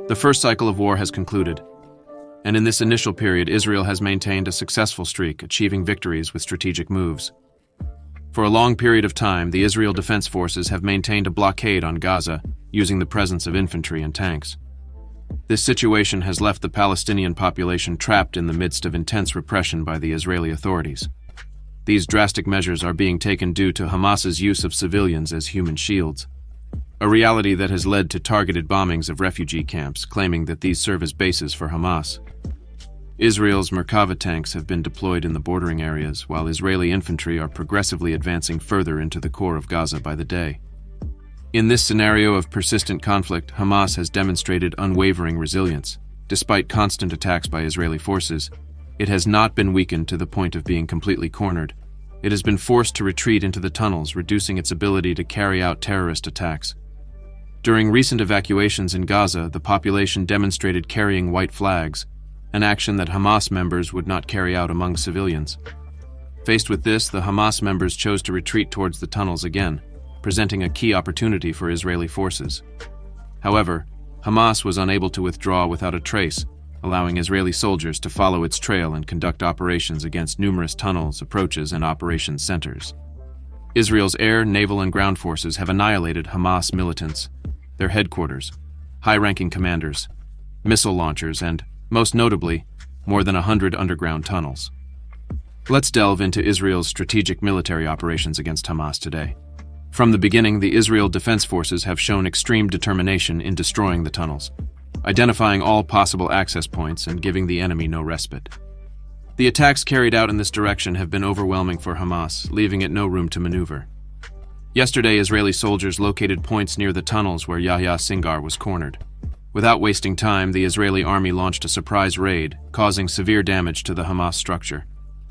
The first cycle of war has concluded, and in this initial period, Israel has maintained a successful streak, achieving victories with strategic moves. For a long period of time, the Israel Defense Forces have maintained a blockade on Gaza using the presence of infantry and tanks. This situation has left the Palestinian population trapped in the midst of intense repression by the Israeli authorities. These drastic measures are being taken due to Hamas's use of civilians as human shields, a reality that has led to targeted bombings of refugee camps, claiming that these serve as bases for Hamas. Israel's Merkava tanks have been deployed in the bordering areas, while Israeli infantry are progressively advancing further into the core of Gaza by the day. In this scenario of persistent conflict, Hamas has demonstrated unwavering resilience. Despite constant attacks by Israeli forces, it has not been weakened to the point of being completely cornered. It has been forced to retreat into the tunnels, reducing its ability to carry out terrorist attacks. During recent evacuations in Gaza, the population demonstrated carrying white flags, an action that Hamas members would not carry out among civilians. Faced with this, the Hamas members chose to retreat towards the tunnels again, presenting a key opportunity for Israeli forces. However, Hamas was unable to withdraw without a trace, allowing Israeli soldiers to follow its trail and conduct operations against numerous tunnels, approaches, and operations centers. Israel's air, naval, and ground forces have annihilated Hamas militants, their headquarters, high-ranking commanders, missile launchers, and, most notably, more than 100 underground tunnels. Let's delve into Israel's strategic military operations against Hamas today. From the beginning, the Israel Defense Forces have shown extreme determination in destroying the tunnels, identifying all possible access points and giving the enemy no respite. The attacks carried out in this direction have been overwhelming for Hamas, leaving it no room to maneuver. Yesterday, Israeli soldiers located points near the tunnels where Yahya Singar was cornered. Without wasting time, the Israeli army launched a surprise raid, causing severe damage to the Hamas structure.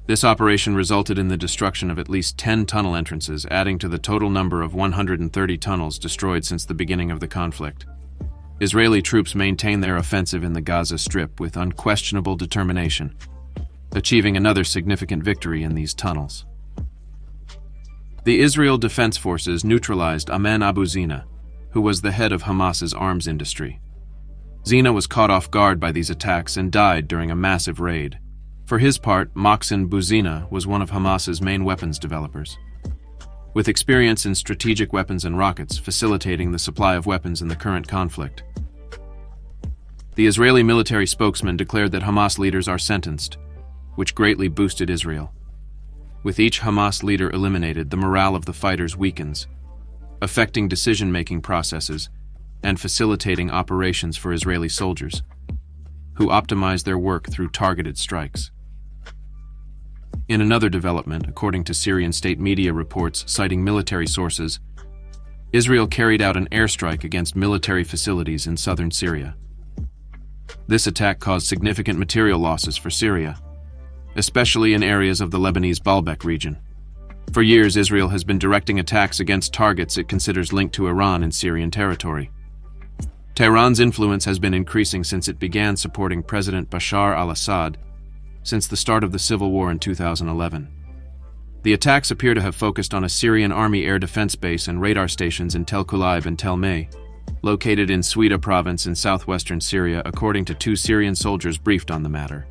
This operation resulted in the destruction of at least 10 tunnel entrances, adding to the total number of 130 tunnels destroyed since the beginning of the conflict. Israeli troops maintain their offensive in the Gaza Strip with unquestionable determination, achieving another significant victory in these tunnels. The Israel Defense Forces neutralized Ayman Abu Zina, who was the head of Hamas's arms industry. Zina was caught off guard by these attacks and died during a massive raid. For his part, Mohsen Bouzina was one of Hamas's main weapons developers, with experience in strategic weapons and rockets, facilitating the supply of weapons in the current conflict. The Israeli military spokesman declared that Hamas leaders are sentenced, which greatly boosted Israel. With each Hamas leader eliminated, the morale of the fighters weakens, affecting decision-making processes and facilitating operations for Israeli soldiers, who optimize their work through targeted strikes. In another development, according to Syrian state media reports citing military sources, Israel carried out an airstrike against military facilities in southern Syria. This attack caused significant material losses for Syria, especially in areas of the Lebanese Baalbek region. For years, Israel has been directing attacks against targets it considers linked to Iran in Syrian territory. Tehran's influence has been increasing since it began supporting President Bashar al-Assad since the start of the civil war in 2011. The attacks appear to have focused on a Syrian army air defense base and radar stations in Tel Kulayb and Tel Mei, located in Swida province in southwestern Syria, according to 2 Syrian soldiers briefed on the matter.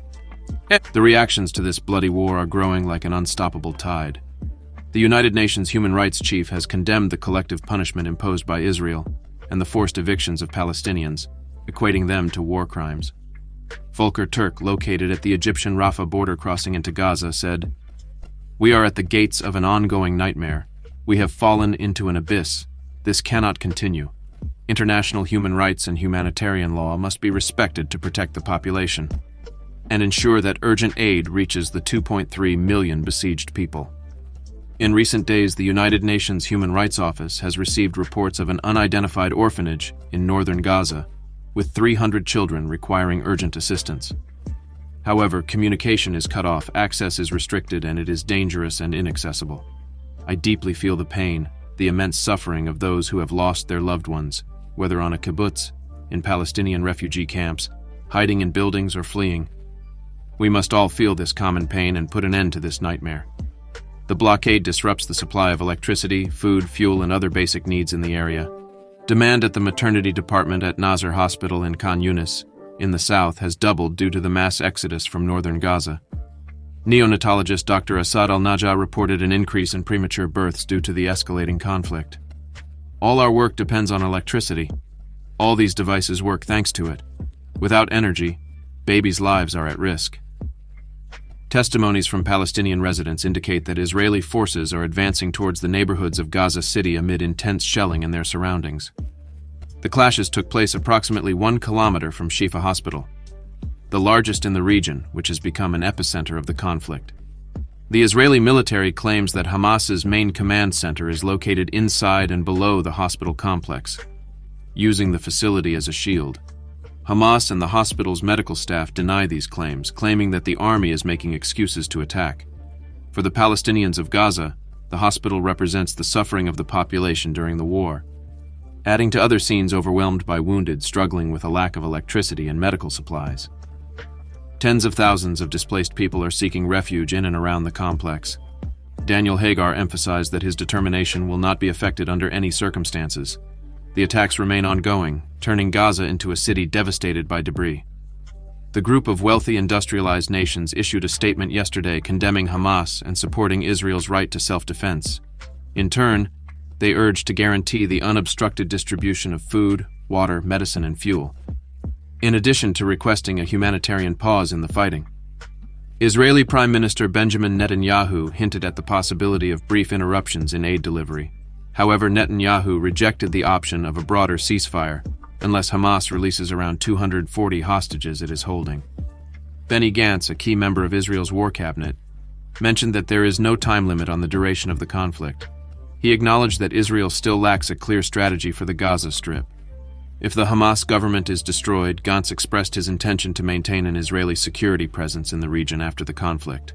The reactions to this bloody war are growing like an unstoppable tide. The United Nations Human Rights Chief has condemned the collective punishment imposed by Israel and the forced evictions of Palestinians, equating them to war crimes. Volker Turk, located at the Egyptian Rafah border crossing into Gaza, said, "We are at the gates of an ongoing nightmare. We have fallen into an abyss. This cannot continue. International human rights and humanitarian law must be respected to protect the population and ensure that urgent aid reaches the 2.3 million besieged people." In recent days, the United Nations Human Rights Office has received reports of an unidentified orphanage in northern Gaza, with 300 children requiring urgent assistance. However, communication is cut off, access is restricted, and it is dangerous and inaccessible. I deeply feel the pain, the immense suffering of those who have lost their loved ones, whether on a kibbutz, in Palestinian refugee camps, hiding in buildings, or fleeing. We must all feel this common pain and put an end to this nightmare. The blockade disrupts the supply of electricity, food, fuel, and other basic needs in the area. Demand at the maternity department at Nasser Hospital in Khan Yunis, in the south, has doubled due to the mass exodus from northern Gaza. Neonatologist Dr. Asad al-Najah reported an increase in premature births due to the escalating conflict. All our work depends on electricity. All these devices work thanks to it. Without energy, babies' lives are at risk. Testimonies from Palestinian residents indicate that Israeli forces are advancing towards the neighborhoods of Gaza City amid intense shelling in their surroundings. The clashes took place approximately 1 kilometer from Shifa Hospital, the largest in the region, which has become an epicenter of the conflict. The Israeli military claims that Hamas's main command center is located inside and below the hospital complex, using the facility as a shield. Hamas and the hospital's medical staff deny these claims, claiming that the army is making excuses to attack. For the Palestinians of Gaza, the hospital represents the suffering of the population during the war, adding to other scenes overwhelmed by wounded struggling with a lack of electricity and medical supplies. Tens of thousands of displaced people are seeking refuge in and around the complex. Daniel Hagar emphasized that his determination will not be affected under any circumstances. The attacks remain ongoing, turning Gaza into a city devastated by debris. The group of wealthy industrialized nations issued a statement yesterday condemning Hamas and supporting Israel's right to self-defense. In turn, they urged to guarantee the unobstructed distribution of food, water, medicine, and fuel, in addition to requesting a humanitarian pause in the fighting. Israeli Prime Minister Benjamin Netanyahu hinted at the possibility of brief interruptions in aid delivery. However, Netanyahu rejected the option of a broader ceasefire unless Hamas releases around 240 hostages it is holding. Benny Gantz, a key member of Israel's war cabinet, mentioned that there is no time limit on the duration of the conflict. He acknowledged that Israel still lacks a clear strategy for the Gaza Strip. If the Hamas government is destroyed, Gantz expressed his intention to maintain an Israeli security presence in the region after the conflict.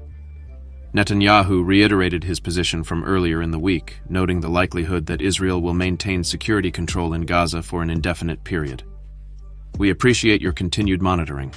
Netanyahu reiterated his position from earlier in the week, noting the likelihood that Israel will maintain security control in Gaza for an indefinite period. We appreciate your continued monitoring.